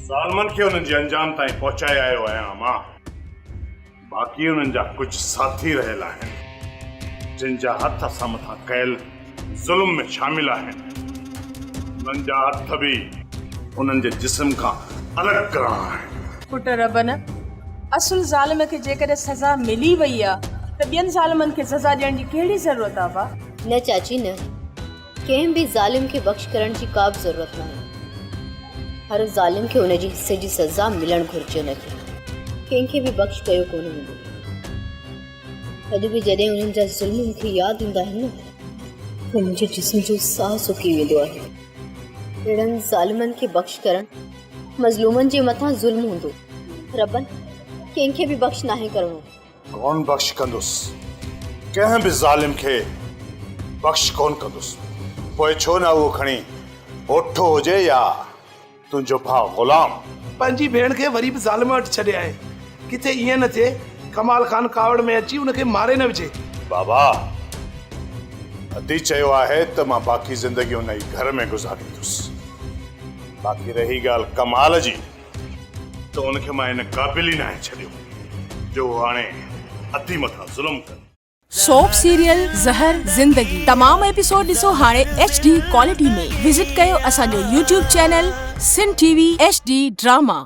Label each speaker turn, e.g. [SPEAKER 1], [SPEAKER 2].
[SPEAKER 1] ज़ालिमनि खे उन्हनि जे अंजाम ताईं पहुचाए आयो आहियां मां। बाक़ी उन्हनि जा कुछ साथी रहियल आहिनि जिन जा हथ असां मथां कयल ज़ुल्म में शामिल आहिनि। उन्हनि जा हथ भी उन्हनि जे जिस्म खां अलॻि करणा आहिनि।
[SPEAKER 2] पुट रबन, असुल ज़ालिम खे जेकॾहिं सज़ा मिली वई आहे त ॿियनि ज़ालिमनि खे सज़ा ॾियण जी कहिड़ी ज़रूरत आहे बा?
[SPEAKER 3] न चाची न, कंहिं भी ज़ालिम खे बख़्श करण जी का बि ज़रूरत न आहे। हर ज़ालिम खे उनजे हिस्से जी सज़ा मिलण घुरिजे। उनखे कंहिंखे भी बख़्श कयो कोन हूंदो। अॼु बि जॾहिं उन्हनि जा ज़ुल्म मूंखे यादि ईंदा आहिनि न त मुंहिंजे जिस्म जो साह सुकी वेंदो आहे। अहिड़नि ज़ालिमनि खे बख़्श करण मज़लूमनि जे मथां ज़ुल्म हूंदो। रबन, कंहिंखे भी बख़्श नाहे करणो।
[SPEAKER 1] कौन बख़्श कंदुसि? कंहिं भी ज़ालिम खे बख़्श कोन कंदुसि। पोइ छो न उहो खणी ओठो हुजे या तुंहिंजो भाउ ग़ुलाम।
[SPEAKER 4] पंहिंजी भेण खे वरी बि ज़ालिम वटि छॾे आए। किथे ईअं न थिए कमाल खान कावड़ में अची उनखे मारे न विझे।
[SPEAKER 1] बाबा, अदी चयो आहे त मां बाक़ी ज़िंदगी उन ई घर में गुज़ारींदुसि। बाक़ी रही ॻाल्हि कमाल जी, त उनखे मां इन क़ाबिल ई नाहे छॾियो जो हाणे अदी मथां ज़ुल्म करे।
[SPEAKER 2] सोप सीरियल ज़हर ज़िंदगी तमाम एपिसोड ॾिसो हाणे HD क्वालिटी में। विजिट कयो असांजो YouTube चैनल सिन TV HD ड्रामा।